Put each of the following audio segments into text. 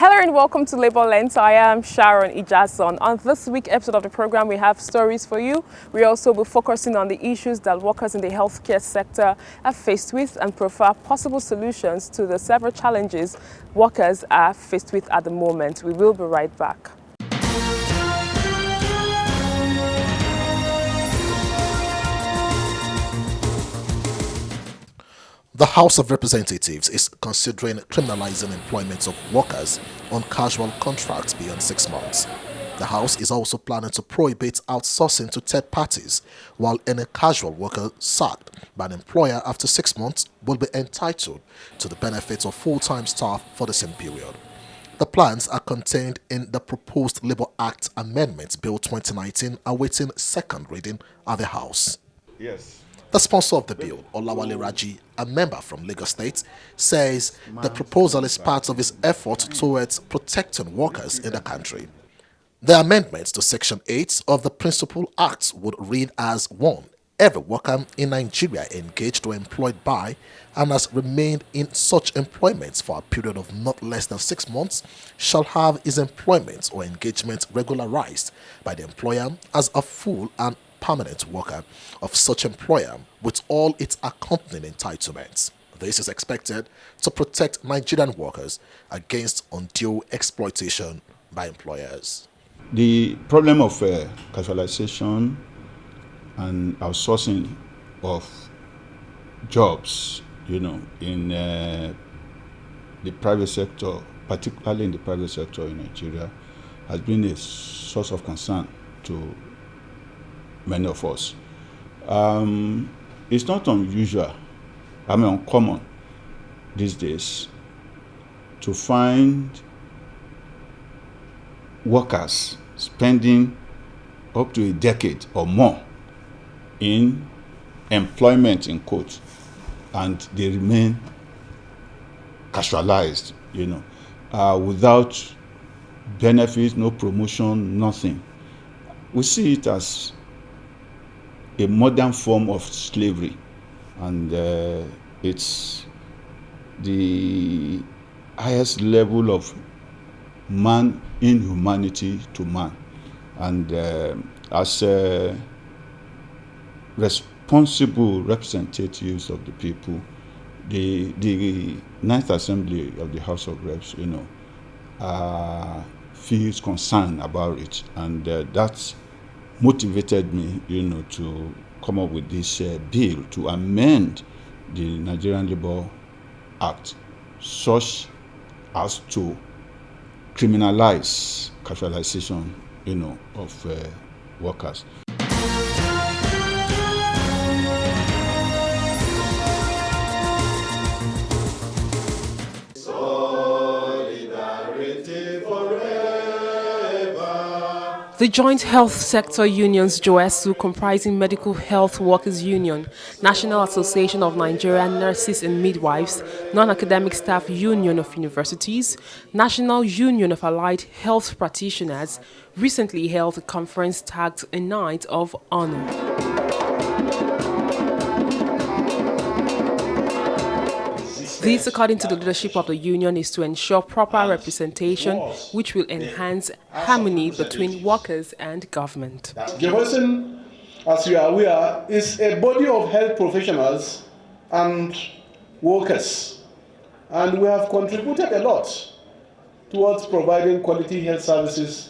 Hello and welcome to Labour Lens. I am Sharon Ijason. On this week's episode of the program, we have stories for you. We also will be focusing on the issues that workers in the healthcare sector are faced with and profile possible solutions to the several challenges workers are faced with at the moment. We will be right back. The House of Representatives is considering criminalizing employment of workers on casual contracts beyond 6 months. The House is also planning to prohibit outsourcing to third parties, while any casual worker sacked by an employer after 6 months will be entitled to the benefits of full-time staff for the same period. The plans are contained in the proposed Labour Act Amendment Bill 2019 awaiting second reading at the House. Yes. The sponsor of the bill, Olawale Raji, a member from Lagos State, says the proposal is part of his effort towards protecting workers in the country. The amendments to Section 8 of the Principal Act would read as 1. Every worker in Nigeria engaged or employed by and has remained in such employment for a period of not less than 6 months shall have his employment or engagement regularized by the employer as a full and permanent worker of such employer with all its accompanying entitlements. This is expected to protect Nigerian workers against undue exploitation by employers. The problem of casualization and outsourcing of jobs, in the private sector, particularly in the private sector in Nigeria, has been a source of concern to many of us. It's not unusual, uncommon these days to find workers spending up to a decade or more in employment, in quotes, and they remain casualized, without benefits, no promotion, nothing. We see it as a modern form of slavery, and it's the highest level of man inhumanity to man. And as responsible representatives of the people, the Ninth Assembly of the House of Reps, feels concerned about it, and that's motivated me, to come up with this bill to amend the Nigerian Labour Act such as to criminalize casualization, of workers. The Joint Health Sector Unions JOESU, comprising Medical Health Workers Union, National Association of Nigerian Nurses and Midwives, Non-Academic Staff Union of Universities, National Union of Allied Health Practitioners, recently held a conference tagged A Night of Honor. This, according to the leadership of the union, is to ensure proper representation, which will enhance harmony between workers and government. JOESU, as you are aware, is a body of health professionals and workers, and we have contributed a lot towards providing quality health services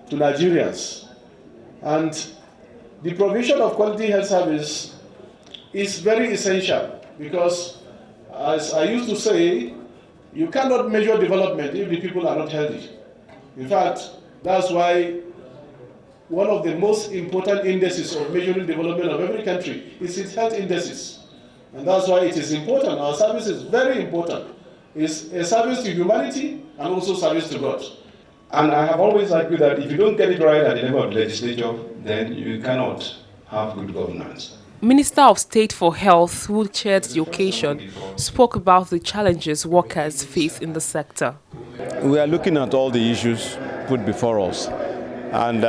to Nigerians. And the provision of quality health service is very essential because, as I used to say, you cannot measure development if the people are not healthy. In fact, that's why one of the most important indices of measuring development of every country is its health indices. And that's why it is important. Our service is very important. It's a service to humanity and also service to God. And I have always argued that if you don't get it right at the level of the legislature, then you cannot have good governance. Minister of State for Health, who chaired the occasion, spoke about the challenges workers face in the sector. We are looking at all the issues put before us, and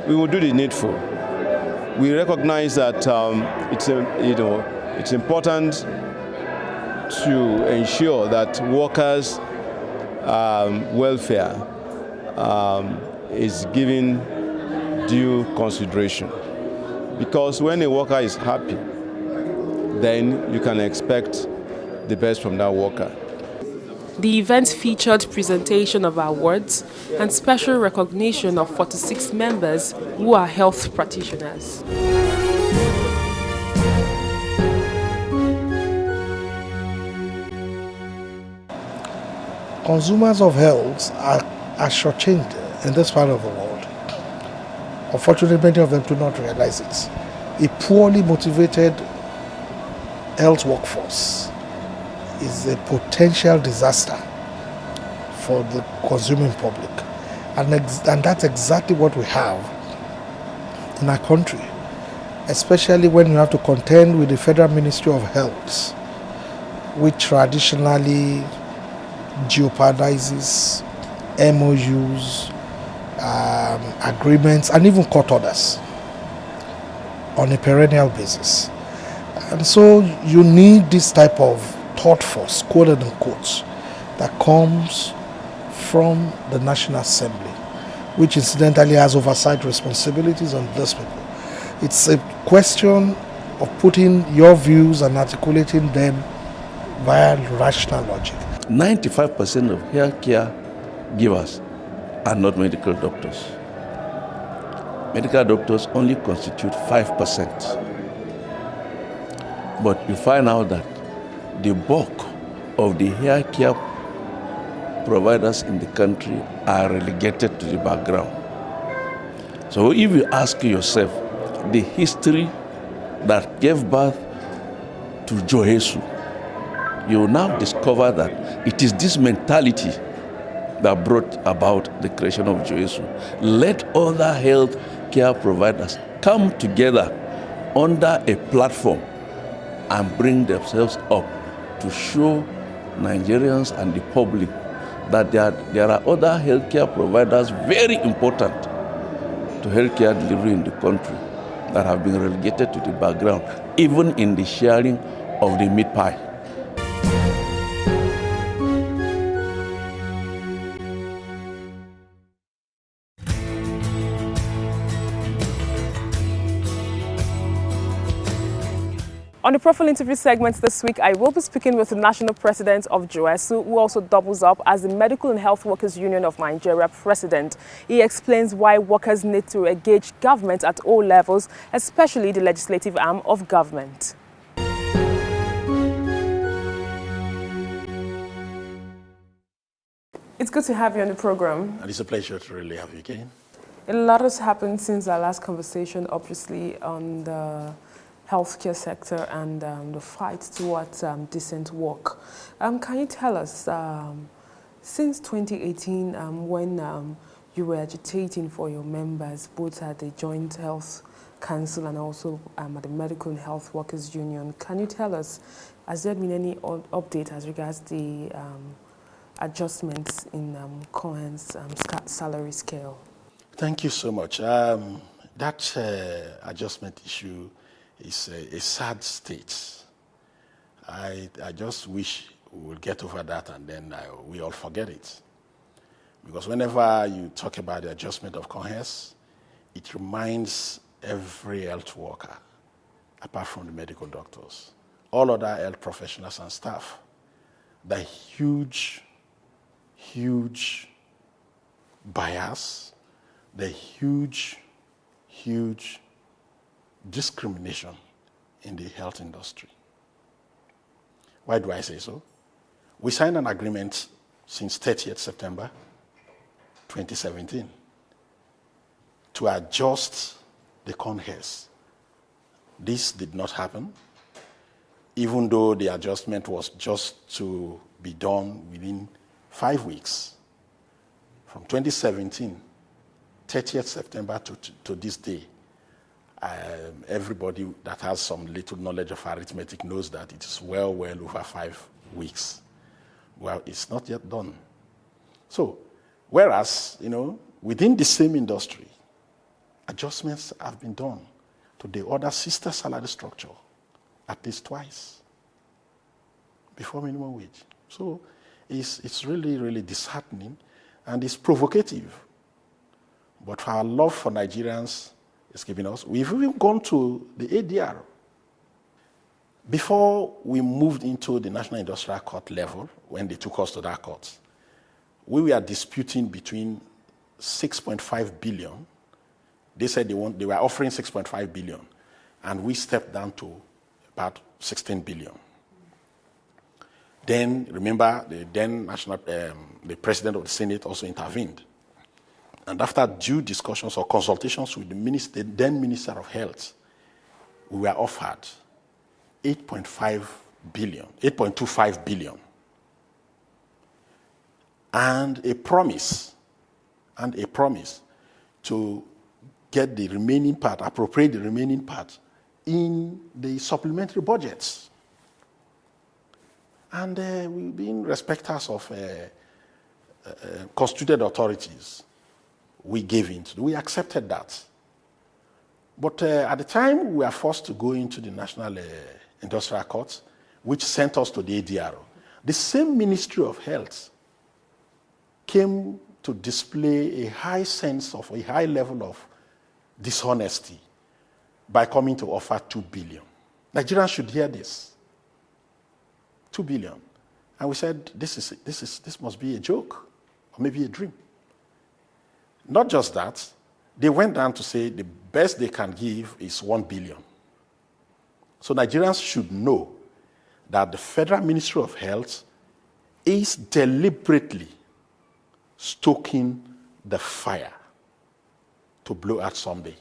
we will do the needful. We recognize that it's important to ensure that workers welfare is given due consideration. Because when a worker is happy, then you can expect the best from that worker. The event featured presentation of awards and special recognition of 46 members who are health practitioners. Consumers of health are shortchanged in this part of the world. Unfortunately, many of them do not realize it. A poorly motivated health workforce is a potential disaster for the consuming public. And that's exactly what we have in our country, especially when you have to contend with the Federal Ministry of Health, which traditionally jeopardizes MOUs, agreements, and even court orders on a perennial basis. And so you need this type of thought force, quote unquote, that comes from the National Assembly, which incidentally has oversight responsibilities on those people. It's a question of putting your views and articulating them via rational logic. 95% of healthcare givers are not medical doctors. Medical doctors only constitute 5%. But you find out that the bulk of the healthcare providers in the country are relegated to the background. So if you ask yourself the history that gave birth to Joesu, you will now discover that it is this mentality that brought about the creation of Joesu. Let other health care providers come together under a platform and bring themselves up to show Nigerians and the public that there are other healthcare providers very important to healthcare delivery in the country that have been relegated to the background, even in the sharing of the meat pie. On the Profile Interview segment this week, I will be speaking with the National President of Joesu, who also doubles up as the Medical and Health Workers Union of Nigeria President. He explains why workers need to engage government at all levels, especially the legislative arm of government. It's good to have you on the program. And it's a pleasure to really have you again. A lot has happened since our last conversation, obviously, on the healthcare sector and the fight towards decent work. Can you tell us, since 2018, when you were agitating for your members, both at the Joint Health Council and also at the Medical and Health Workers Union, can you tell us, has there been any update as regards the adjustments in Cohen's salary scale? Thank you so much. That adjustment issue is a sad state. I just wish we would get over that and then we all forget it. Because whenever you talk about the adjustment of Concession, it reminds every health worker, apart from the medical doctors, all other health professionals and staff, the huge bias, the huge discrimination in the health industry. Why do I say so? We signed an agreement since 30th September 2017 to adjust the Concession. This did not happen, even though the adjustment was just to be done within 5 weeks. From 2017, 30th September to this day, everybody that has some little knowledge of arithmetic knows that it is well over 5 weeks. Well, it's not yet done. So, whereas, within the same industry, adjustments have been done to the other sister salary structure at least twice before minimum wage. So, it's really, really disheartening and it's provocative. But our love for Nigerians is giving us. We've even gone to the ADR. Before we moved into the National Industrial Court level, when they took us to that court, we were disputing between 6.5 billion. They said they were offering 6.5 billion, and we stepped down to about 16 billion. Then, remember, the president of the Senate also intervened. And after due discussions or consultations with the then Minister of Health, we were offered 8.25 billion. And a promise to get the remaining part, appropriate the remaining part in the supplementary budgets. And we've been respecters of constituted authorities. We gave in. We accepted that. But at the time, we were forced to go into the National Industrial Court, which sent us to the ADR. The same Ministry of Health came to display a high level of dishonesty by coming to offer 2 billion. Nigerians should hear this. 2 billion. And we said, this must be a joke, or maybe a dream. Not just that, they went down to say the best they can give is 1 billion. So Nigerians should know that the Federal Ministry of Health is deliberately stoking the fire to blow out someday.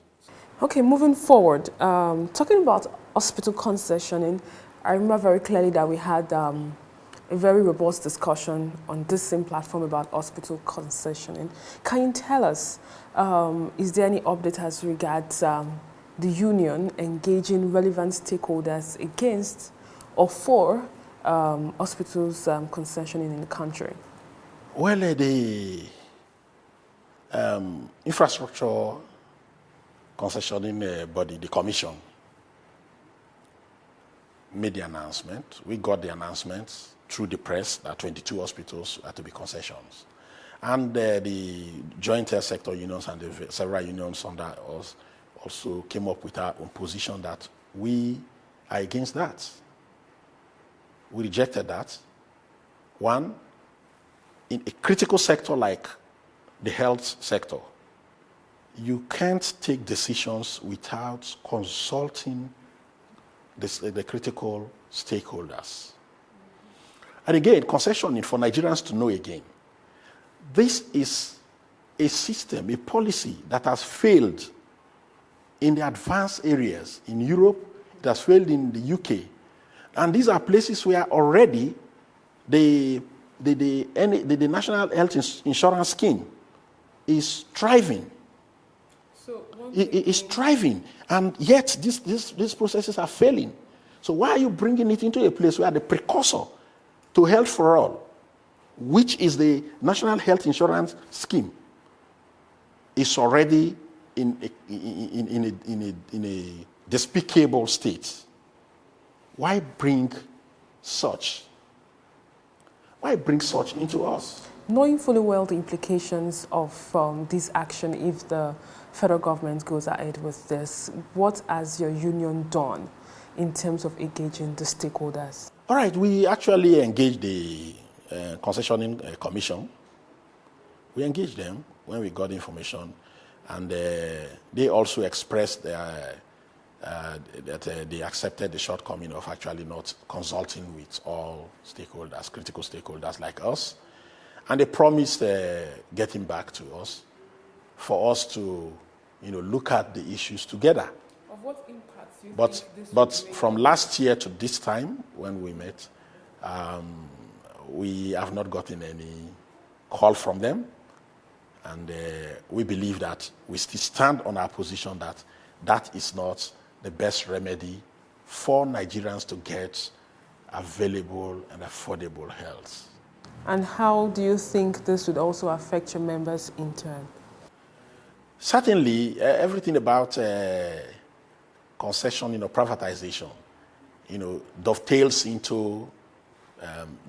Okay, moving forward, talking about hospital concessioning, I remember very clearly that we had a very robust discussion on this same platform about hospital concessioning. Can you tell us, is there any update as regards the union engaging relevant stakeholders against or for hospitals concessioning in the country? Well, the infrastructure concessioning body, the commission, made the announcement. We got the announcement through the press that 22 hospitals are to be concessions. And the joint health sector unions and the several unions under us also came up with our own position that we are against that. We rejected that. One, in a critical sector like the health sector, you can't take decisions without consulting the critical stakeholders. And again, concessioning for Nigerians to know again, this is a system, a policy that has failed in the advanced areas. In Europe, it has failed in the UK. And these are places where already the National Health Insurance Scheme is thriving. It is thriving, and yet these processes are failing. So why are you bringing it into a place where the precursor to Health for All, which is the National Health Insurance Scheme, is already in a despicable state? Why bring such? Why bring such into us? Knowing fully well the implications of this action, if the federal government goes ahead with this, what has your union done in terms of engaging the stakeholders? All right, we actually engaged the concessioning commission. We engaged them when we got information, and they also expressed that they accepted the shortcoming of actually not consulting with all stakeholders, critical stakeholders like us. And they promised getting back to us for us to, look at the issues together. Of what impact do you But think this but will make? from last year to this time, when we met, we have not gotten any call from them. And we believe that we still stand on our position that that is not the best remedy for Nigerians to get available and affordable health. And how do you think this would also affect your members in turn? Certainly, everything about concession, privatization, dovetails into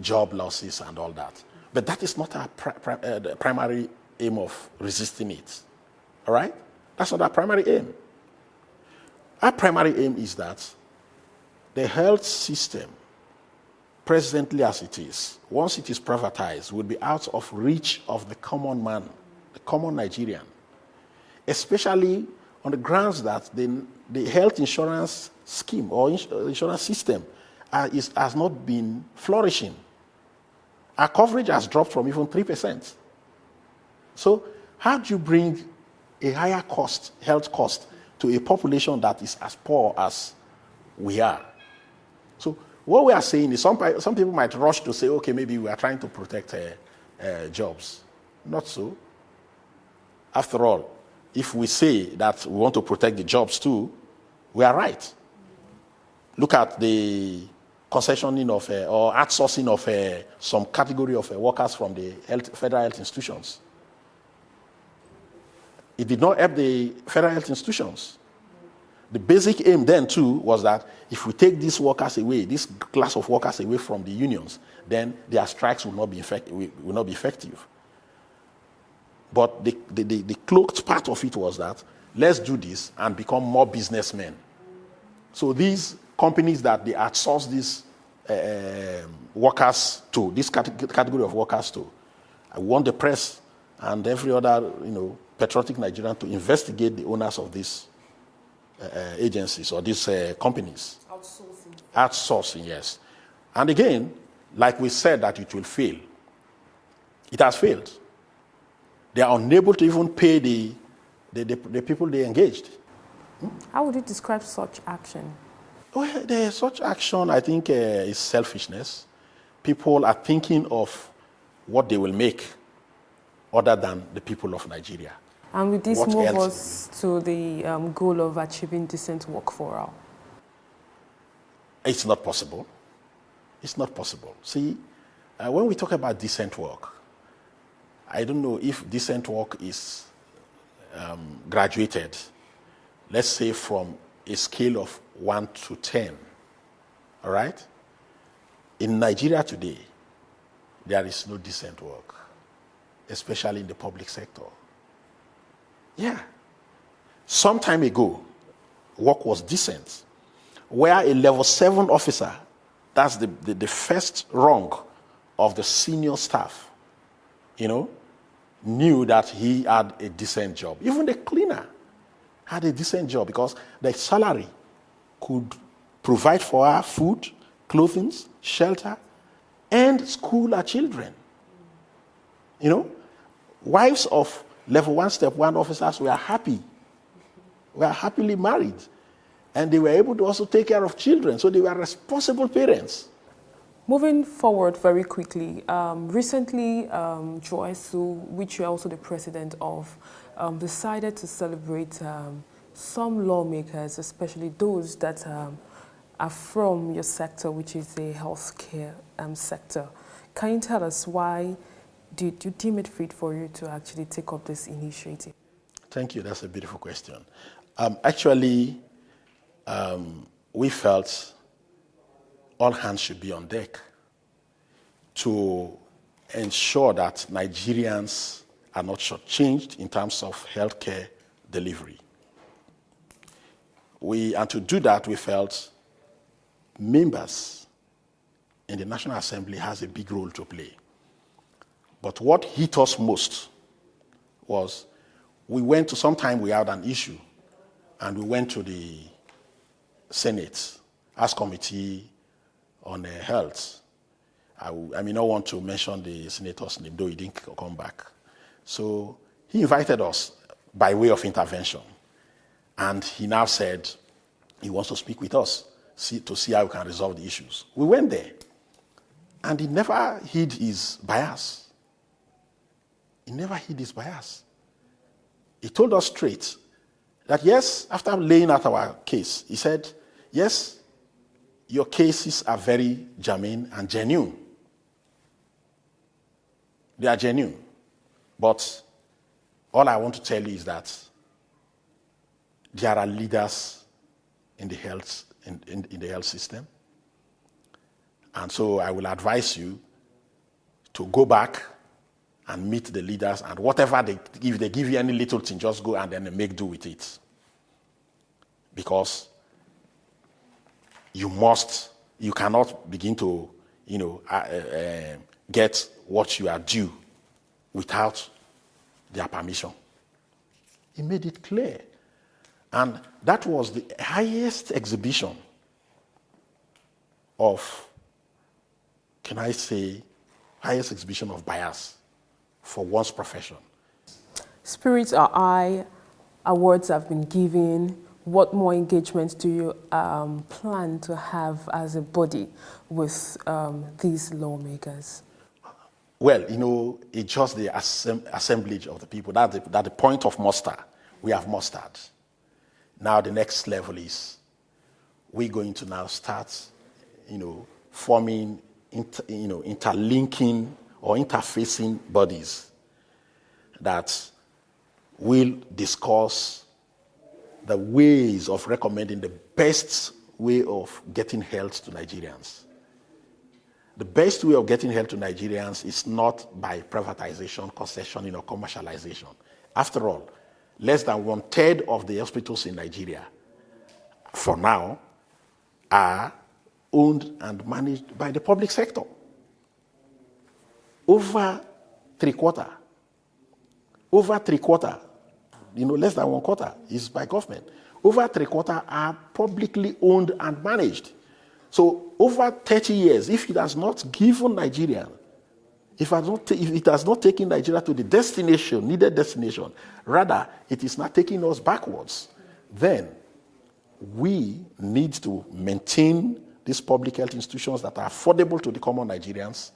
job losses and all that. But that is not our the primary aim of resisting it. All right? That's not our primary aim. Our primary aim is that the health system, presently as it is, once it is privatized, will be out of reach of the common man, the common Nigerian, especially on the grounds that the health insurance scheme or insurance system has not been flourishing. Our coverage has dropped from even 3%. So how do you bring a higher cost, health cost, to a population that is as poor as we are? So what we are saying is some people might rush to say, okay, maybe we are trying to protect jobs. Not so. After all, if we say that we want to protect the jobs too, we are right. Look at the concessioning of or outsourcing of some category of workers from the federal health institutions. It did not help the federal health institutions. The basic aim then too was that if we take these workers away, this class of workers away from the unions, then their strikes will not be effective. But the cloaked part of it was that let's do this and become more businessmen. So these companies that they outsource these workers to, this category of workers to, I want the press and every other patriotic Nigerian to investigate the owners of these agencies or these companies. Outsourcing, yes. And again, like we said that it will fail. It has failed. They are unable to even pay the people they engaged. How would you describe such action? Well, such action, I think, is selfishness. People are thinking of what they will make other than the people of Nigeria. And with this move us to the goal of achieving decent work for all? It's not possible. It's not possible. See, when we talk about decent work, I don't know if decent work is graduated, let's say from a scale of 1 to 10. All right? In Nigeria today, there is no decent work, especially in the public sector. Yeah. Some time ago, work was decent, where a level 7 officer, that's the first rung of the senior staff, knew that he had a decent job. Even the cleaner had a decent job because the salary could provide for her food, clothing, shelter, and school her children. Wives of level 1, step 1 officers were happy. Were happily married. And they were able to also take care of children. So they were responsible parents. Moving forward very quickly, recently Joesu, which you are also the president of, decided to celebrate some lawmakers, especially those that are from your sector, which is the healthcare sector. Can you tell us why did you deem it fit for you to actually take up this initiative? Thank you. That's a beautiful question. Actually, we felt all hands should be on deck to ensure that Nigerians are not shortchanged in terms of healthcare delivery. And to do that, we felt members in the National Assembly has a big role to play. But what hit us most was sometime we had an issue, and we went to the Senate, House Committee on Health. I may not want to mention the senator's name, though he didn't come back. So he invited us by way of intervention. And he now said he wants to speak with us to see how we can resolve the issues. We went there, and he never hid his bias. He never hid his bias. He told us straight that yes, after laying out our case, he said, yes, your cases are very germane and genuine. They are genuine. But all I want to tell you is that there are leaders in the health in the health system. And so I will advise you to go back and meet the leaders, and whatever if they give you any little thing, just go and then make do with it. Because you cannot begin to, get what you are due without their permission. He made it clear. And that was the highest exhibition of, highest exhibition of bias for one's profession. Spirits are high, awards have been given. What more engagements do you plan to have as a body with these lawmakers? Well, it's just the assemblage of the people. That's the point of muster. We have mustered. Now the next level is we're going to now start, forming, interlinking or interfacing bodies that will discuss the ways of recommending the best way of getting health to Nigerians. The best way of getting health to Nigerians is not by privatization, concession, or commercialization. After all, less than 1/3 of the hospitals in Nigeria, for now, are owned and managed by the public sector. Over three quarter, less than 1/4 is by government. Over three quarter are publicly owned and managed. So over 30 years, if it has not given Nigeria, if it has not taken Nigeria to the needed destination, rather it is not taking us backwards, then we need to maintain these public health institutions that are affordable to the common Nigerians,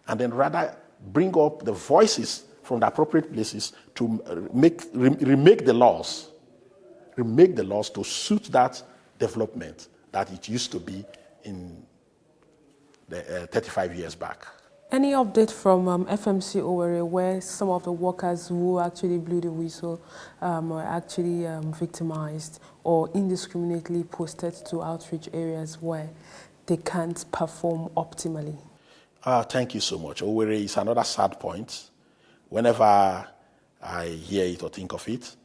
and then rather bring up the voices from the appropriate places to remake the laws to suit that development that it used to be in the 35 years back. Any update from FMC Owerri, where some of the workers who actually blew the whistle were actually victimized or indiscriminately posted to outreach areas where they can't perform optimally? Thank you so much. Owerri is another sad point. Whenever I hear it or think of it,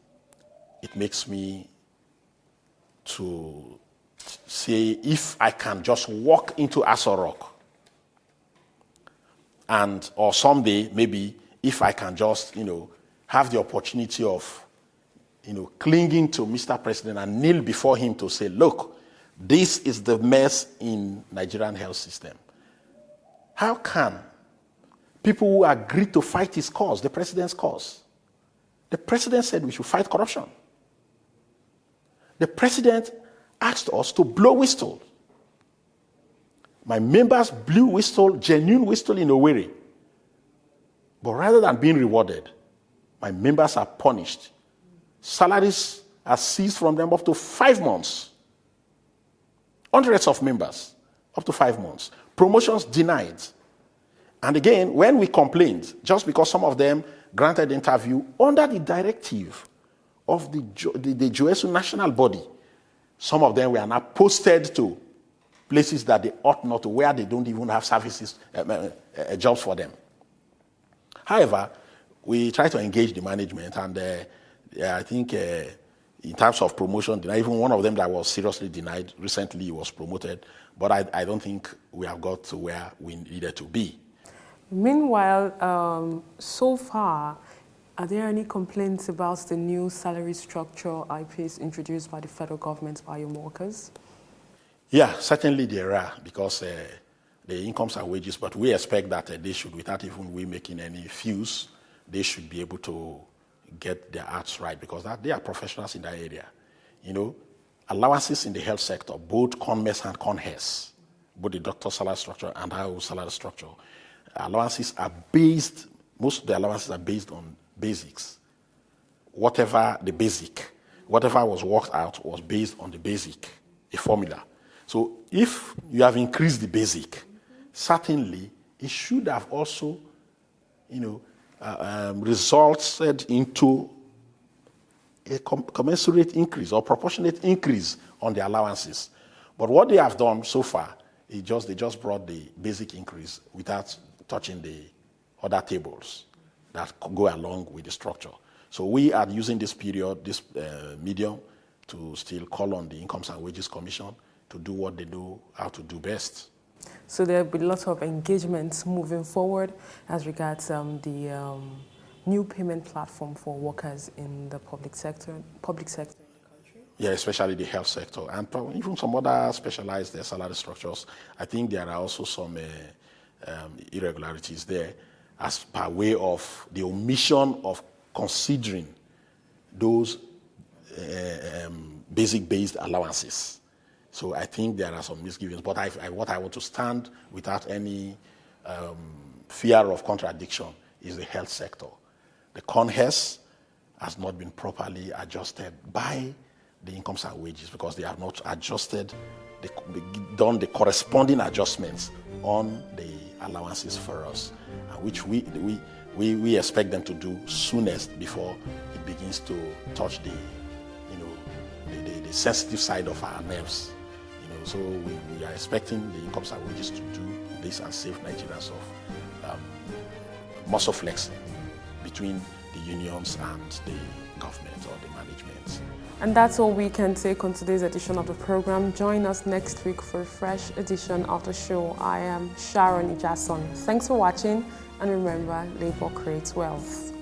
it makes me to say, if I can just walk into Aso Rock, or someday, maybe, if I can just, have the opportunity of, clinging to Mr. President and kneel before him to say, look, this is the mess in Nigerian health system. How can people who agreed to fight his cause, the president's cause? The president said we should fight corruption. The president asked us to blow whistle. My members blew whistle, genuine whistle in Owerri. But rather than being rewarded, my members are punished. Salaries are seized from them up to 5 months. Hundreds of members, up to 5 months. Promotions denied. And again, when we complained, just because some of them granted interview under the directive of the JOESU national body, some of them were now posted to places that they ought not to, where they don't even have services, jobs for them. However, we try to engage the management, and I think in terms of promotion, even one of them that was seriously denied recently was promoted, but I don't think we have got to where we needed to be. Meanwhile, so far, are there any complaints about the new salary structure IPs introduced by the federal government by your workers? Yeah, certainly there are, because the incomes and wages, but we expect that they should, without even we making any fuse, they should be able to get their acts right, because they are professionals in that area. Allowances in the health sector, both CONMES and CONHES, both the doctor salary structure and our salary structure, allowances are based, most of the allowances are based on basics. Whatever was worked out was based on the basic, a formula. So if you have increased the basic, certainly it should have also, resulted into a commensurate increase or proportionate increase on the allowances. But what they have done so far is they just brought the basic increase without touching the other tables that go along with the structure. So we are using this period, this medium, to still call on the Incomes and Wages Commission to do what they know how to do best. So there'll be lots of engagements moving forward as regards the new payment platform for workers in the public sector in the country. Yeah, especially the health sector and even some other specialized salary structures. I think there are also some irregularities there as per way of the omission of considering those basic-based allowances. So I think there are some misgivings, but what I want to stand without any fear of contradiction is the health sector. The CONHES has not been properly adjusted by the Incomes and Wages because they have not adjusted, done the corresponding adjustments on the allowances for us, which we expect them to do soonest before it begins to touch the sensitive side of our nerves. So we are expecting the Incomes and Wages to do this and save Nigerians of muscle flexing between the unions and the government or the management. And that's all we can take on today's edition of the program. Join us next week for a fresh edition of the show. I am Sharon Ijason. Thanks for watching, and remember, labor creates wealth.